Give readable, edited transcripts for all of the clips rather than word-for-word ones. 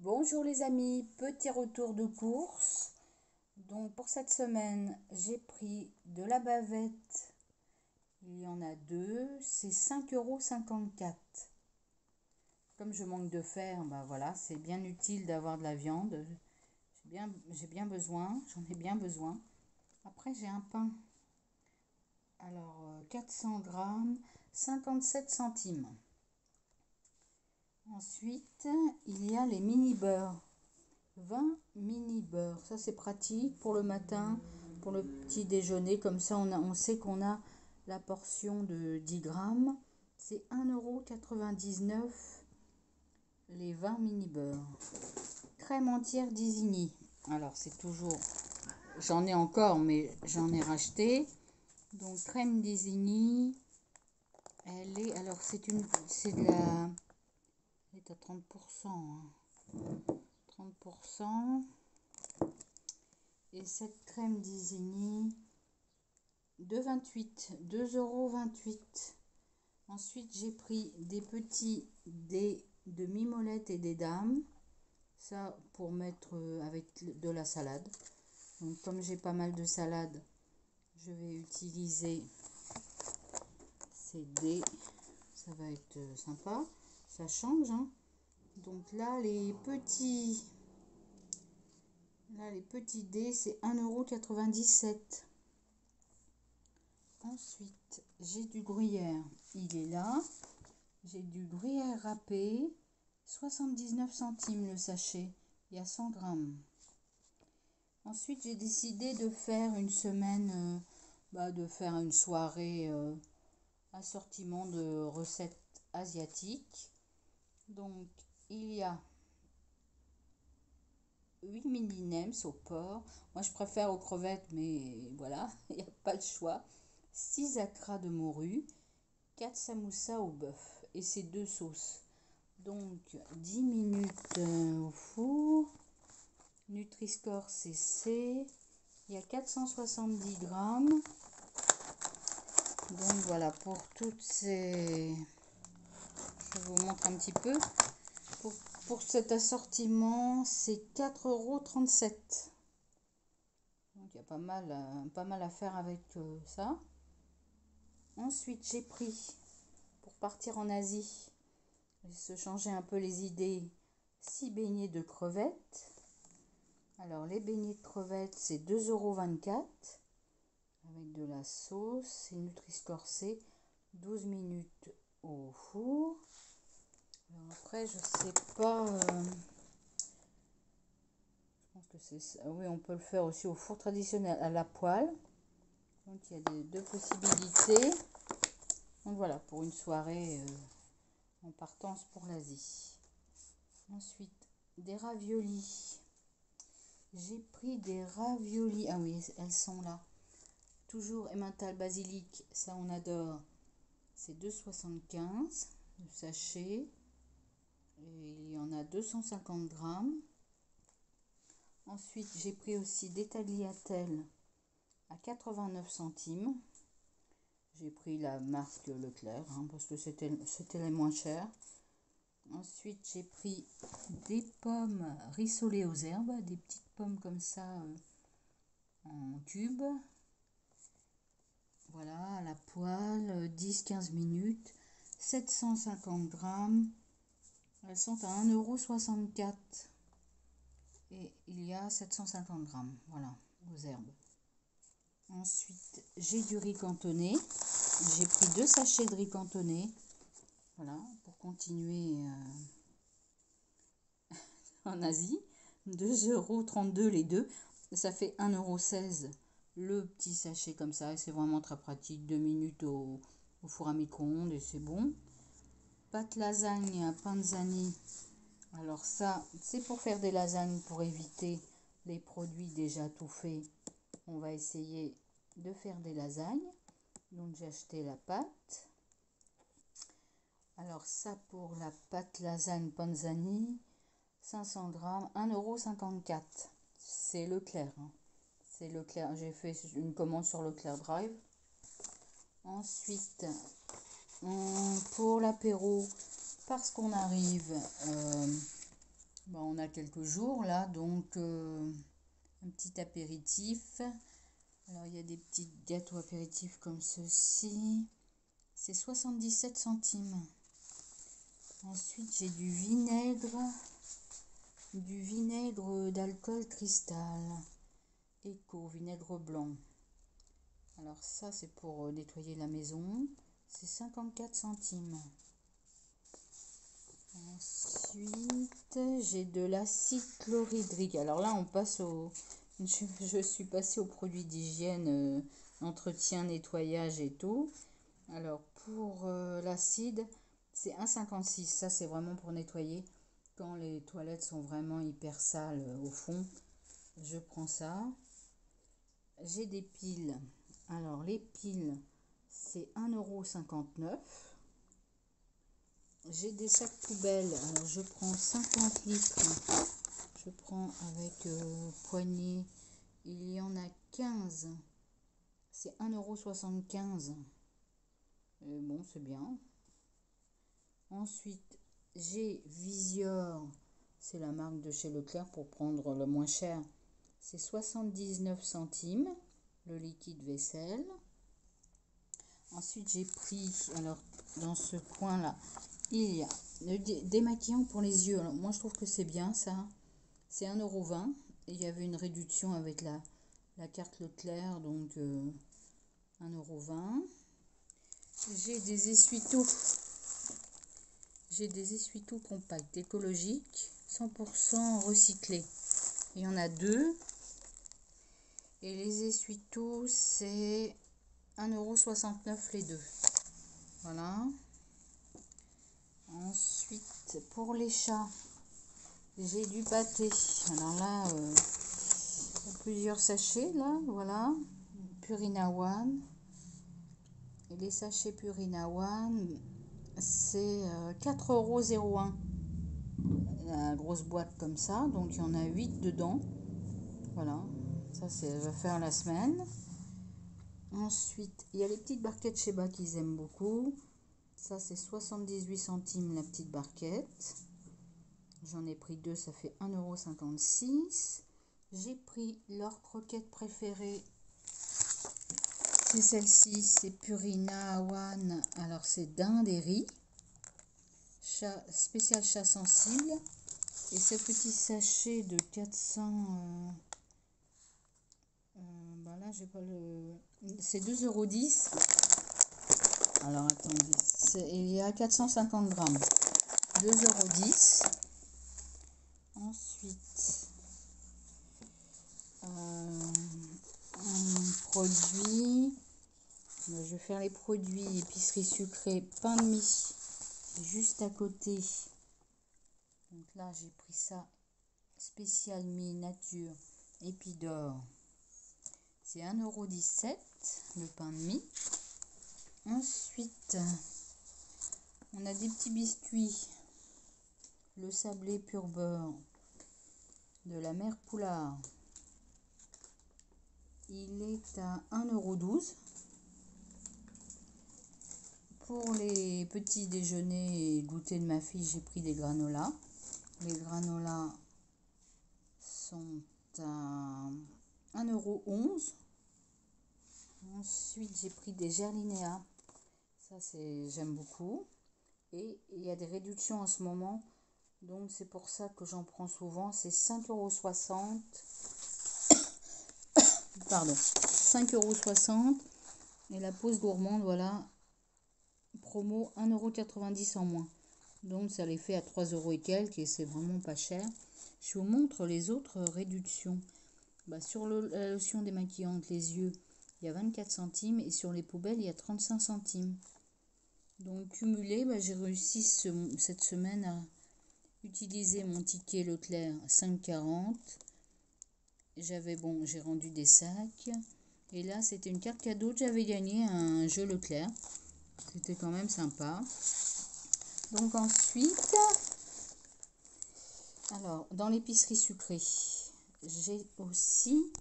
Bonjour les amis, petit retour de course. Donc pour cette semaine, j'ai pris de la bavette. Il y en a deux, c'est 5,54 €. Comme je manque de fer, bah voilà, c'est bien utile d'avoir de la viande. J'ai bien besoin, j'en ai bien besoin. Après j'ai un pain. Alors 400 grammes, 57 centimes. Ensuite, il y a les mini beurres. 20 mini beurre, ça c'est pratique pour le matin, pour le petit déjeuner, comme ça on sait qu'on a la portion de 10 grammes. C'est 1,99 € les 20 mini beurre. Crème entière d'Isigny, alors c'est toujours, j'en ai encore mais j'en ai racheté. Donc crème d'Isigny, elle est, alors c'est de la, elle est à 30%, 30%. Et cette crème d'Isigny, 2,28 €. Ensuite, j'ai pris des petits dés de mimolette et des dames. Ça, pour mettre avec de la salade. Donc, comme j'ai pas mal de salade, je vais utiliser ces dés. Ça va être sympa. Ça change, hein. Donc là, les petits dés, c'est 1,97 €. Ensuite, j'ai du gruyère. Il est là. J'ai du gruyère râpé. 79 centimes le sachet. Il y a 100 grammes. Ensuite, j'ai décidé de faire une semaine, de faire une soirée assortiment de recettes asiatiques. Donc, il y a 8 mini nems au porc. Moi, je préfère aux crevettes, mais voilà, il n'y a pas le choix. 6 acras de morue. 4 samoussas au bœuf et ces deux sauces. Donc 10 minutes au four. Nutri-Score CC. Il y a 470 grammes. Donc voilà pour toutes ces... Je vous montre un petit peu. Pour cet assortiment, c'est 4,37 €. Donc il y a pas mal à faire avec ça. Ensuite, j'ai pris, pour partir en Asie, se changer un peu les idées, 6 beignets de crevettes. Alors les beignets de crevettes, c'est 2,24 € avec de la sauce. C'est Nutri-Score C, 12 minutes au four. Alors après, je sais pas, je pense que c'est ça. Oui, on peut le faire aussi au four traditionnel à la poêle. Donc il y a deux possibilités. Donc voilà, pour une soirée en partance pour l'Asie. Ensuite, des raviolis. J'ai pris des raviolis. Ah oui, elles sont là. Toujours emmental basilic, ça on adore. C'est 2,75 € le sachet. Et il y en a 250 grammes. Ensuite, j'ai pris aussi des tagliatelles à 89 centimes. J'ai pris la marque Leclerc, parce que c'était les moins chers. Ensuite, j'ai pris des pommes rissolées aux herbes, des petites pommes comme ça en cubes. Voilà, à la poêle, 10-15 minutes, 750 grammes. Elles sont à 1,64 € et il y a 750 grammes, voilà, aux herbes. Ensuite, j'ai du riz cantonné. J'ai pris 2 sachets de riz cantonné, voilà, pour continuer en Asie. 2,32 € les deux. Ça fait 1,16 € le petit sachet comme ça. Et c'est vraiment très pratique. 2 minutes au four à micro-ondes et c'est bon. Pâte lasagne à panzani. Alors ça, c'est pour faire des lasagnes, pour éviter les produits déjà tout faits. On va essayer de faire des lasagnes. Donc j'ai acheté la pâte. Alors ça pour la pâte lasagne panzani, 500 grammes, 1,54 €. C'est Leclerc. C'est Leclerc. J'ai fait une commande sur Leclerc Drive. Ensuite, pour l'apéro, parce qu'on arrive Bon, on a quelques jours là, donc un petit apéritif. Alors, il y a des petits gâteaux apéritifs comme ceci. C'est 77 centimes. Ensuite, j'ai du vinaigre d'alcool cristal. Eco, vinaigre blanc. Alors ça, c'est pour nettoyer la maison. C'est 54 centimes. Ensuite, j'ai de l'acide chlorhydrique. Alors là, on passe au... Je suis passée aux produits d'hygiène, entretien, nettoyage et tout. Alors, pour l'acide, c'est 1,56. Ça, c'est vraiment pour nettoyer. Quand les toilettes sont vraiment hyper sales au fond, je prends ça. J'ai des piles. Alors, les piles, c'est 1,59 €. J'ai des sacs poubelles. Alors, je prends 50 litres. Je prends avec poignée. Il y en a 15. C'est 1,75 €. Bon, c'est bien. Ensuite, j'ai Visior. C'est la marque de chez Leclerc pour prendre le moins cher. C'est 79 centimes. Le liquide vaisselle. Ensuite, j'ai pris, alors, dans ce coin-là, il y a le démaquillant pour les yeux. Alors, moi, je trouve que c'est bien, ça. C'est 1,20 €. Et il y avait une réduction avec la carte Leclerc, donc 1,20 €. J'ai des essuie-tout. J'ai des essuie-tout compacts, écologiques, 100% recyclés. Il y en a deux. Et les essuie-tout, c'est 1,69 € les deux. Voilà. Ensuite, pour les chats, j'ai du pâté. Alors là, il y a plusieurs sachets, là, voilà. Purina One. Et les sachets Purina One, c'est 4,01 €. La grosse boîte comme ça, donc il y en a 8 dedans. Voilà, ça va faire la semaine. Ensuite, il y a les petites barquettes chez Bas qu'ils aiment beaucoup. Ça, c'est 78 centimes la petite barquette. J'en ai pris deux, ça fait 1,56 €. J'ai pris leur croquette préférée. C'est celle-ci, c'est Purina One. Alors, c'est dinde et riz. Spécial chat sensible. Et ce petit sachet de 400... là, j'ai pas le... C'est 2,10 €. Alors, attendez. Il y a 450 grammes. 2,10 €. Ensuite, un produit. Je vais faire les produits épicerie sucrée, pain de mie. Juste à côté. Donc là, j'ai pris ça. Spécial mie nature Épidore. C'est 1,17 € le pain de mie. Ensuite, on a des petits biscuits. Le sablé pur beurre de la mère Poulard. Il est à 1,12 €. Pour les petits déjeuners et goûter de ma fille, j'ai pris des granolas. Les granolas sont à 1,11 €. Ensuite, j'ai pris des Gerlinéa. Ça, j'aime beaucoup. Et il y a des réductions en ce moment. Donc, c'est pour ça que j'en prends souvent. C'est 5,60 €. Pardon. 5,60 €. Et la pause gourmande, voilà. Promo 1,90 € en moins. Donc, ça les fait à 3 € et quelques. Et c'est vraiment pas cher. Je vous montre les autres réductions. Sur la lotion démaquillante, les yeux, il y a 24 centimes. Et sur les poubelles, il y a 35 centimes. Donc, cumulé, j'ai réussi cette semaine à utiliser mon ticket Leclerc 5,40 €. J'ai rendu des sacs. Et là, c'était une carte cadeau. J'avais gagné un jeu Leclerc. C'était quand même sympa. Donc ensuite, alors, dans l'épicerie sucrée, j'ai aussi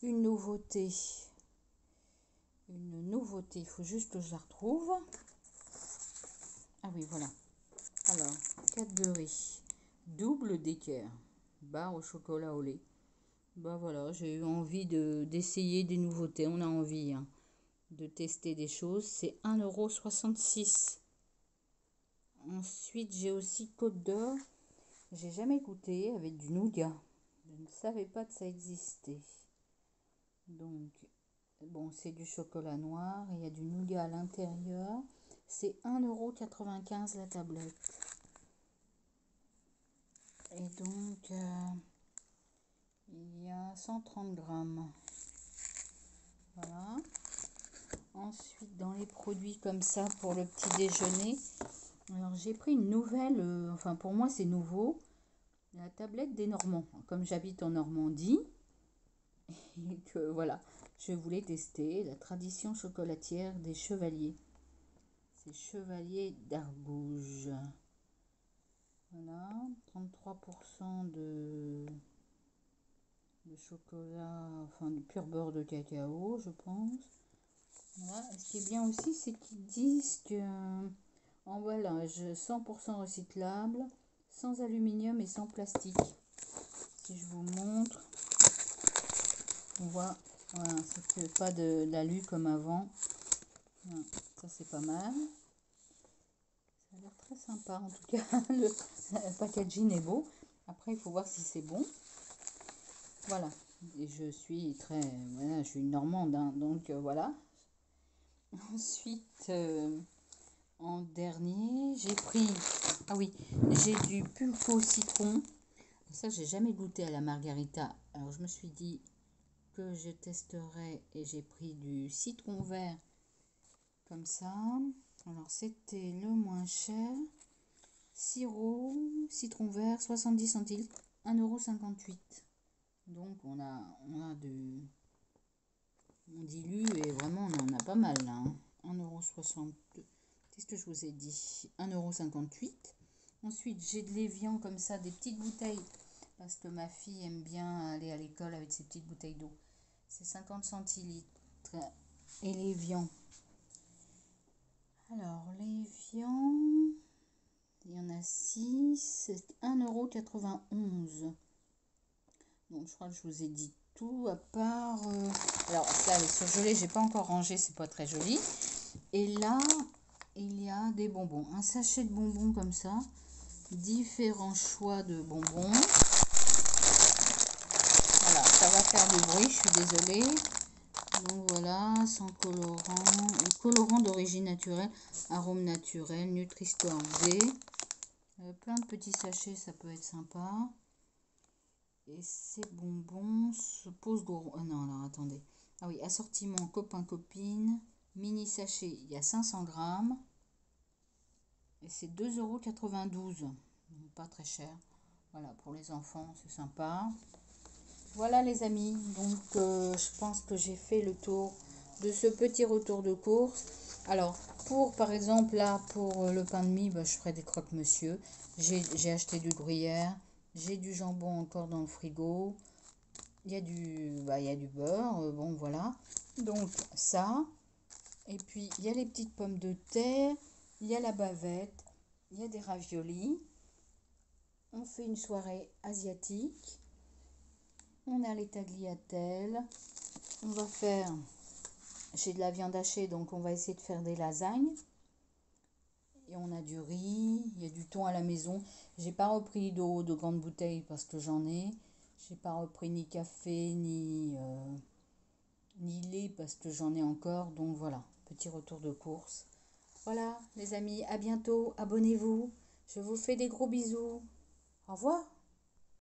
une nouveauté. Il faut juste que je la retrouve. Ah oui, voilà. Alors, Cadbury. double d'équerre, barre au chocolat au lait. Bah voilà, j'ai eu envie d'essayer des nouveautés. On a envie hein, de tester des choses. C'est 1,66 €. Ensuite, j'ai aussi Côte d'Or. J'ai jamais goûté avec du nougat. Je ne savais pas que ça existait. Donc, bon, c'est du chocolat noir. Il y a du nougat à l'intérieur. C'est 1,95 € la tablette. Et donc, il y a 130 grammes. Voilà. Ensuite, dans les produits comme ça pour le petit déjeuner, alors j'ai pris une nouvelle, enfin pour moi c'est nouveau, la tablette des Normands. Comme j'habite en Normandie, et que voilà, je voulais tester la tradition chocolatière des Chevaliers. C'est Chevaliers d'Argouges. Voilà, 33% de chocolat, enfin de pur beurre de cacao, je pense. Voilà. Et ce qui est bien aussi, c'est qu'ils disent que emballage 100% recyclable, sans aluminium et sans plastique. Si je vous montre, on voit, voilà, ça fait pas de l'alu comme avant. Voilà, ça c'est pas mal. Ça a l'air très sympa en tout cas. Le packaging est beau. Après, il faut voir si c'est bon. Voilà. Et je suis très, voilà, je suis une Normande, hein, donc voilà. Ensuite, en dernier, j'ai pris, ah oui, j'ai du pulpo citron. Ça, j'ai jamais goûté à la margarita. Alors, je me suis dit que je testerais et j'ai pris du citron vert comme ça. Alors, c'était le moins cher. Sirop, citron vert, 70 centilitres, 1,58 €. Donc, on dilue et vraiment, on en a pas mal là. 1,62 €. Qu'est-ce que je vous ai dit? 1,58 €. Ensuite, j'ai de l'évian comme ça, des petites bouteilles. Parce que ma fille aime bien aller à l'école avec ses petites bouteilles d'eau. C'est 50 centilitres. Et l'évian. Alors, l'évian, il y en a 6. C'est 1,91 €. Donc, je crois que je vous ai dit tout, à part... alors, ça, les surgelés, j'ai pas encore rangé, c'est pas très joli. Et là, il y a des bonbons. Un sachet de bonbons comme ça. Différents choix de bonbons. Voilà, ça va faire du bruit, je suis désolée. Donc voilà, sans colorant, colorant d'origine naturelle, arôme naturel, Nutri-Score V. Plein de petits sachets, ça peut être sympa. Et ces bonbons se posent gros. Oh non, alors attendez. Ah oui, assortiment copain-copine, mini sachet, il y a 500 grammes. Et c'est 2,92 €. Pas très cher. Voilà, pour les enfants, c'est sympa. Voilà les amis, donc je pense que j'ai fait le tour de ce petit retour de course. Alors, pour par exemple là, pour le pain de mie, bah, je ferai des croque-monsieur. J'ai acheté du gruyère, j'ai du jambon encore dans le frigo. Il y a du beurre, bon voilà. Donc ça, et puis il y a les petites pommes de terre, il y a la bavette, il y a des raviolis. On fait une soirée asiatique. On a les tagliatelles. On va faire... J'ai de la viande hachée, donc on va essayer de faire des lasagnes. Et on a du riz, il y a du thon à la maison. J'ai pas repris d'eau de grande bouteille parce que j'en ai. J'ai pas repris ni café, ni lait parce que j'en ai encore. Donc voilà, petit retour de course. Voilà les amis, à bientôt, abonnez-vous. Je vous fais des gros bisous. Au revoir.